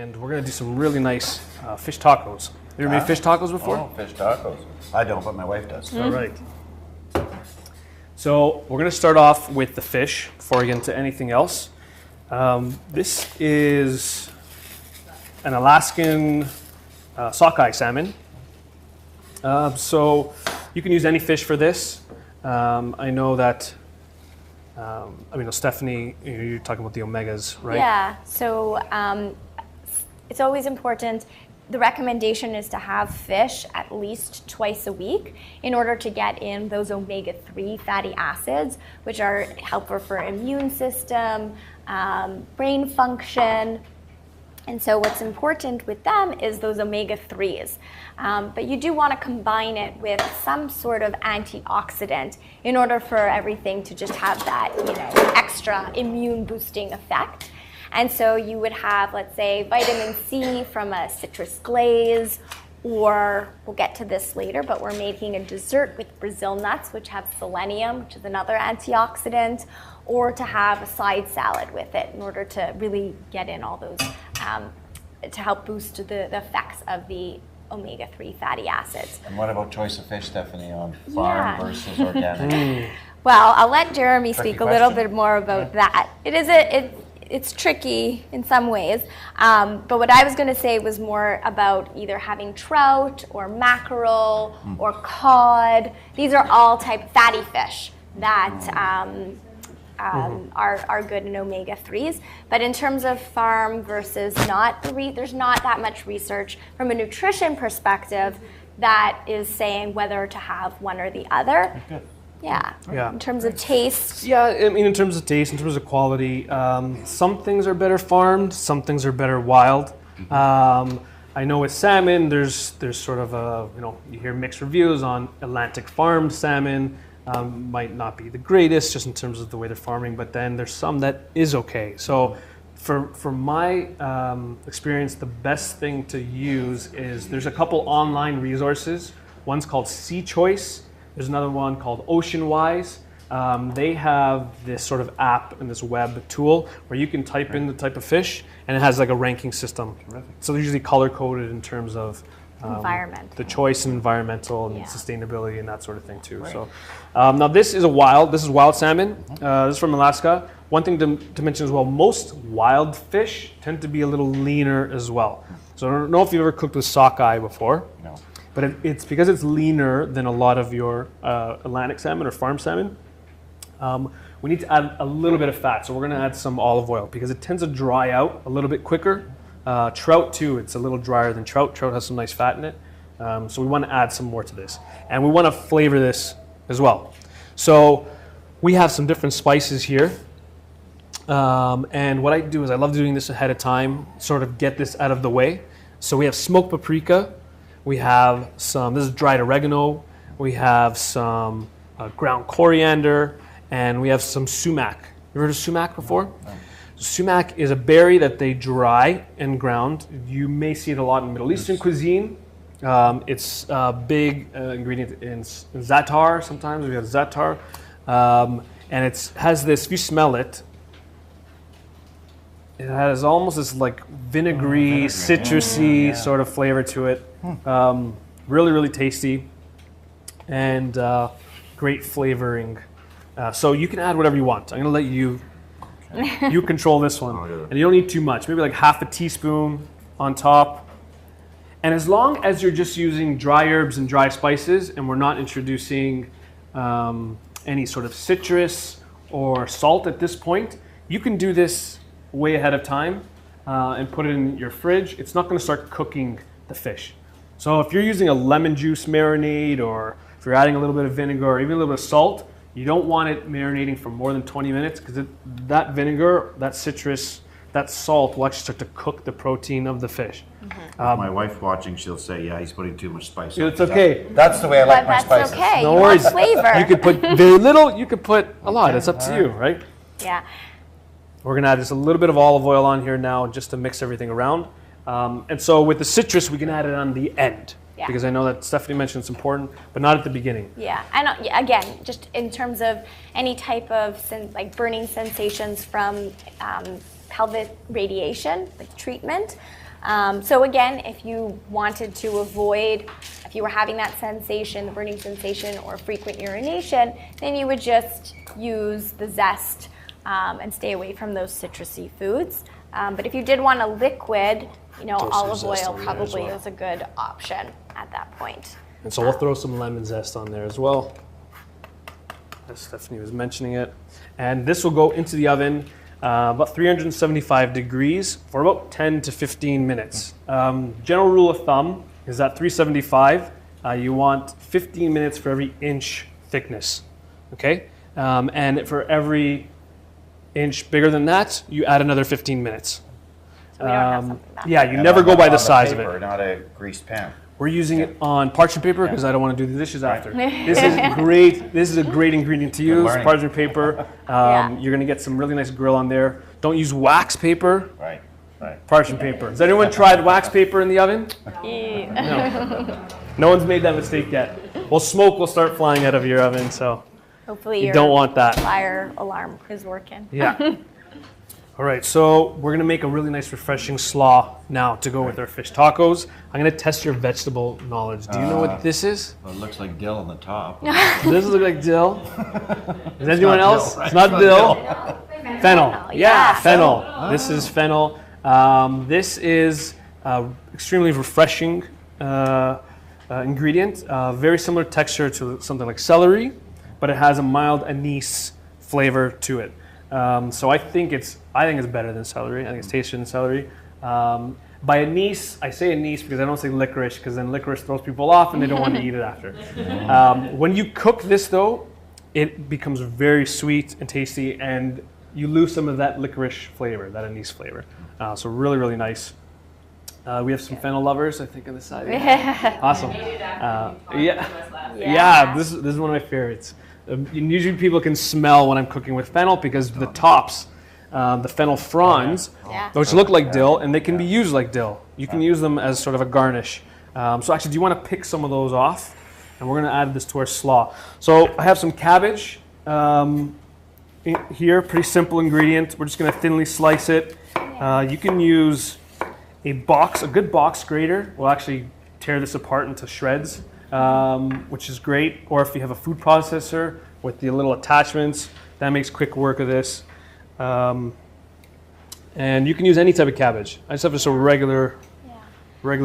and we're going to do some really nice fish tacos. You ever made fish tacos before? Oh, fish tacos. I don't, but my wife does. All right. So we're going to start off with the fish before we get into anything else. This is an Alaskan sockeye salmon. So you can use any fish for this. I know that, Stephanie, you're talking about the omegas, right? Yeah, so it's always important. The recommendation is to have fish at least twice a week in order to get in those omega-3 fatty acids, which are helpful for immune system, brain function. And so what's important with them is those omega-3s. But you do want to combine it with some sort of antioxidant in order for everything to just have that, extra immune boosting effect. And so you would have, let's say, vitamin C from a citrus glaze, or we'll get to this later, but we're making a dessert with Brazil nuts, which have selenium, which is another antioxidant, or to have a side salad with it in order to really get in all those, to help boost the effects of the omega-3 fatty acids. And what about choice of fish, Stephanie, on farm versus organic? Well, I'll let Jeremy speak a little question. bit more about that. It's tricky in some ways, but what I was going to say was more about either having trout or mackerel or cod. These are all type fatty fish that are good in omega-3s. But in terms of farm versus not, there's not that much research from a nutrition perspective that is saying whether to have one or the other. Good. Yeah. Yeah. In terms of taste. Yeah, I mean, in terms of taste, in terms of quality, some things are better farmed, some things are better wild. I know with salmon, there's sort of you hear mixed reviews on Atlantic farmed salmon. Might not be the greatest just in terms of the way they're farming, but then there's some that is okay. So for my experience, the best thing to use is there's a couple online resources. One's called Sea Choice. There's another one called OceanWise. They have this sort of app and this web tool where you can type in the type of fish and it has like a ranking system. Terrific. So they're usually color coded in terms of Environment. the choice and environmental and Yeah. sustainability and that sort of thing too. Right. So now this is wild salmon. This is from Alaska. One thing to mention as well, most wild fish tend to be a little leaner as well. So I don't know if you've ever cooked with sockeye before. No. But it's because it's leaner than a lot of your Atlantic salmon or farm salmon. We need to add a little bit of fat. So we're going to add some olive oil because it tends to dry out a little bit quicker. Trout too, it's a little drier than trout. Trout has some nice fat in it. So we want to add some more to this. And we want to flavor this as well. So we have some different spices here. And what I do is I love doing this ahead of time, sort of get this out of the way. So we have smoked paprika. We have this is dried oregano, we have some ground coriander, and we have some sumac. You heard of sumac before? No. Sumac is a berry that they dry and ground. You may see it a lot in Middle Eastern cuisine. It's a big ingredient in za'atar sometimes. We have za'atar. And it has this, if you smell it, it has almost this like vinegary, citrusy sort of flavor to it. Really, really tasty and great flavoring. So you can add whatever you want. I'm going to let you control this one. And you don't need too much, maybe like half a teaspoon on top. And as long as you're just using dry herbs and dry spices and we're not introducing any sort of citrus or salt at this point, you can do this way ahead of time and put it in your fridge. It's not going to start cooking the fish. So if you're using a lemon juice marinade or if you're adding a little bit of vinegar or even a little bit of salt, you don't want it marinating for more than 20 minutes because that vinegar, that citrus, that salt will actually start to cook the protein of the fish. My wife watching, she'll say, yeah, he's putting too much spice on. It's okay. That's the way I like my But spices. that's okay. No You worries. want flavor. You could put very little, you could put a lot. It's up to you, right? Yeah. We're going to add just a little bit of olive oil on here now just to mix everything around. And so with the citrus, we can add it on the end. Yeah. Because I know that Stephanie mentioned it's important, but not at the beginning. Yeah, and again, just in terms of any type of like burning sensations from pelvic radiation, like treatment. So again, if you wanted to avoid, if you were having that sensation, the burning sensation or frequent urination, then you would just use the zest and stay away from those citrusy foods. But if you did want a liquid, olive oil probably is a good option at that point. And so we'll throw some lemon zest on there as well, as Stephanie was mentioning it. And this will go into the oven about 375 degrees for about 10 to 15 minutes. General rule of thumb is that 375, you want 15 minutes for every inch thickness, okay? And for every inch bigger than that, you add another 15 minutes. So we don't have something that Yeah, you And never on go by on the size of paper, it. Not a greased pan. We're using it on parchment paper because I don't want to do the dishes Right. after. This is great. This is a great ingredient to use, learning. parchment paper. Yeah. You're going to get some really nice grill on there. Don't use wax paper, Right. parchment paper. Has anyone tried wax paper in the oven? Yeah. No. No one's made that mistake yet. Well, smoke will start flying out of your oven, so Hopefully you your don't want that. fire alarm is working. Yeah. All right, so we're gonna make a really nice refreshing slaw now to go with our fish tacos. I'm gonna test your vegetable knowledge. Do you know what this is? Well, it looks like dill on the top. Does this look like dill? Is anyone not else? dill, right? It's not It's not dill. dill. Fennel. Yeah, Yeah. fennel. This is fennel. This is extremely refreshing ingredient. Very similar texture to something like celery, but it has a mild anise flavor to it. So I think it's better than celery. I think it's tastier than celery. By anise, I say anise because I don't say licorice because then licorice throws people off and they don't want to eat it after. When you cook this though, it becomes very sweet and tasty, and you lose some of that licorice flavor, that anise flavor. So really, really nice. We have some fennel lovers, I think, on the side. Awesome. Yeah. This is one of my favorites. Usually people can smell when I'm cooking with fennel because the tops, the fennel fronds, Yeah. which look like dill, and they can be used like dill. You can use them as sort of a garnish. So actually, do you want to pick some of those off? And we're going to add this to our slaw. So I have some cabbage here, pretty simple ingredient. We're just going to thinly slice it. You can use a good box grater will actually tear this apart into shreds, which is great. Or if you have a food processor with the little attachments, that makes quick work of this. And you can use any type of cabbage. I just have just a regular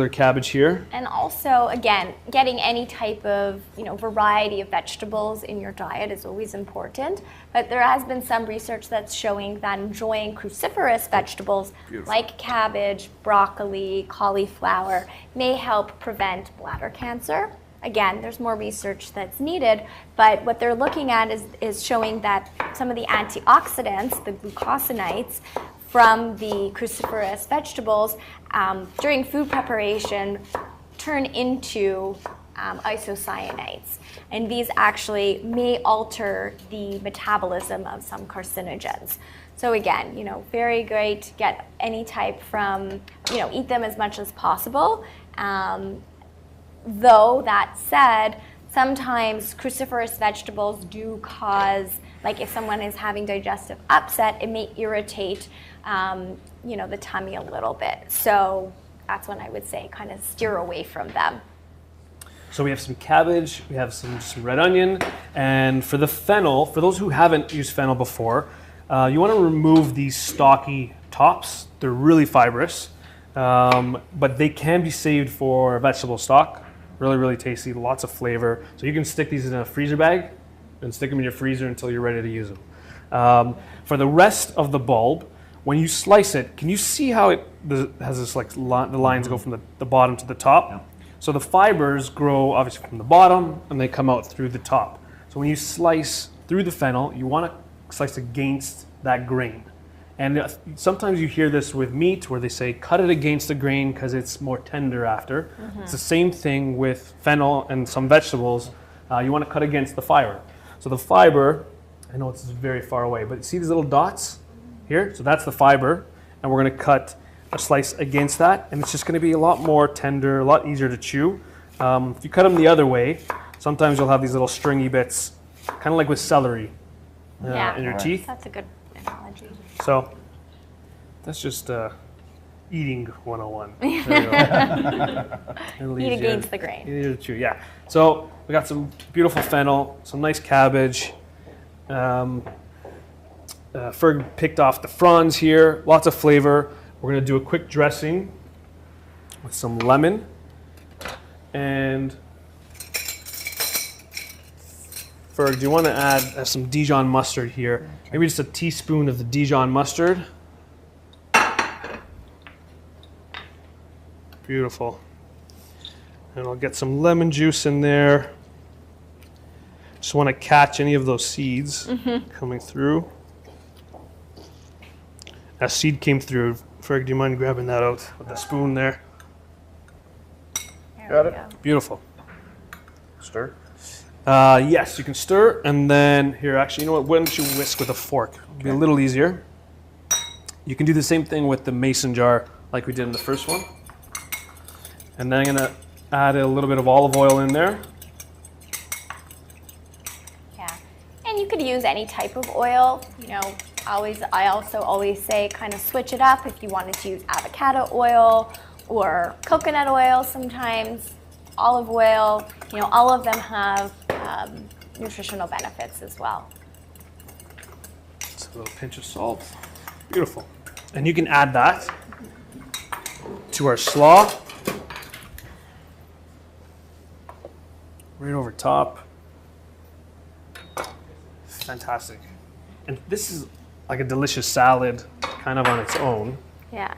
cabbage here. And also, again, getting any type of variety of vegetables in your diet is always important. But there has been some research that's showing that enjoying cruciferous vegetables like cabbage, broccoli, cauliflower may help prevent bladder cancer. Again, there's more research that's needed, but what they're looking at is showing that some of the antioxidants, the glucosinates, from the cruciferous vegetables during food preparation turn into isocyanates. And these actually may alter the metabolism of some carcinogens. So again, very great to get any type from, eat them as much as possible. Though that said, sometimes cruciferous vegetables do cause, like if someone is having digestive upset, it may irritate, the tummy a little bit. So that's when I would say kind of steer away from them. So we have some cabbage, we have some red onion, and for the fennel, for those who haven't used fennel before, you want to remove these stalky tops. They're really fibrous, but they can be saved for vegetable stock. Really, really tasty, lots of flavor. So you can stick these in a freezer bag and stick them in your freezer until you're ready to use them. For the rest of the bulb, when you slice it, can you see how it has this the lines go from the bottom to the top? Yeah. So the fibers grow obviously from the bottom and they come out through the top. So when you slice through the fennel, you want to slice against that grain. And sometimes you hear this with meat where they say cut it against the grain because it's more tender after. Mm-hmm. It's the same thing with fennel and some vegetables. You want to cut against the fiber. So the fiber, I know it's very far away, but see these little dots here? So that's the fiber, and we're going to cut a slice against that, and it's just going to be a lot more tender, a lot easier to chew. If you cut them the other way, sometimes you'll have these little stringy bits, kind of like with celery in your teeth. That's a good analogy. So That's just eating 101. There you go. It'll Eat ease you against in. the grain. Eat it too, yeah. So we got some beautiful fennel, some nice cabbage. Ferg picked off the fronds here, lots of flavor. We're gonna do a quick dressing with some lemon and Ferg, do you want to add some Dijon mustard here? Maybe just a teaspoon of the Dijon mustard. Beautiful. And I'll get some lemon juice in there. Just want to catch any of those seeds coming through. A seed came through. Ferg, do you mind grabbing that out with the spoon there? There Got we it. go. Beautiful. Stir. Yes, you can stir, and then here, actually, you know what? Why don't you whisk with a fork? It'll be a little easier. You can do the same thing with the mason jar, like we did in the first one. And then I'm gonna add a little bit of olive oil in there. Yeah, and you could use any type of oil. You know, I also always say kind of switch it up if you wanted to use avocado oil or coconut oil sometimes, olive oil. You know, all of them have nutritional benefits as well. Just a little pinch of salt. Beautiful. And you can add that to our slaw. Right over top. Fantastic. And this is like a delicious salad kind of on its own. Yeah.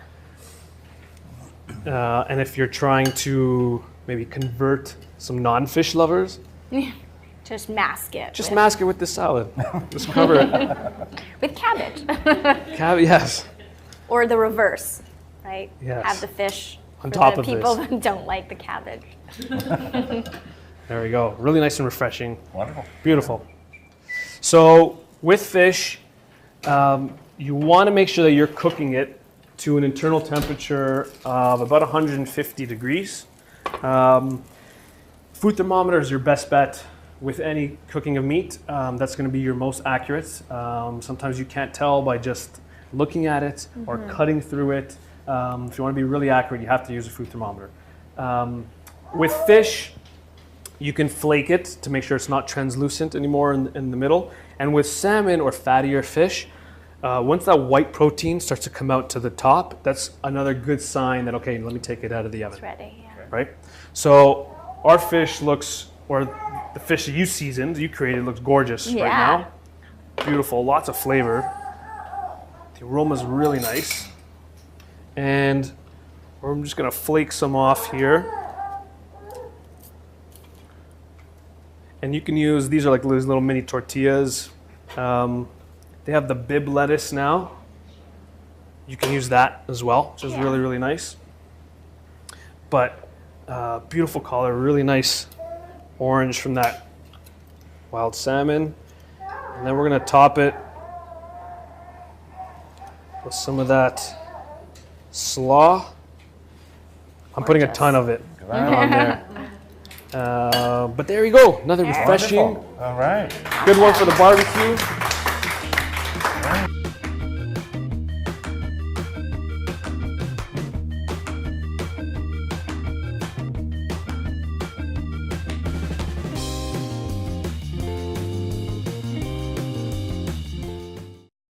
And if you're trying to maybe convert some non-fish lovers, Just mask it. just with, mask it with this salad. Just cover it. with cabbage. Yes. Or the reverse, right? Yes. Have the fish On for top the of people this. that don't like the cabbage. There we go. Really nice and refreshing. Wonderful. Beautiful. So with fish, you want to make sure that you're cooking it to an internal temperature of about 150 degrees. Food thermometer is your best bet with any cooking of meat. That's going to be your most accurate. Sometimes you can't tell by just looking at it or cutting through it. If you want to be really accurate, you have to use a food thermometer. With fish, you can flake it to make sure it's not translucent anymore in the middle. And with salmon or fattier fish, once that white protein starts to come out to the top, that's another good sign that, okay, let me take it out of the oven, It's ready. Yeah. right? So our fish looks, or the fish that you seasoned, you created, looks gorgeous right Yeah. now. Beautiful, lots of flavor. The aroma's really nice. And I'm just gonna flake some off here. And you can use, these are like these little mini tortillas. They have the bib lettuce now. You can use that as well, which is Yeah. really, really nice. But beautiful color, really nice orange from that wild salmon. And then we're gonna top it with some of that slaw. I'm putting a Gorgeous. ton of it Wow. on there. But there you go, another refreshing, Wonderful. All right. good one for the barbecue.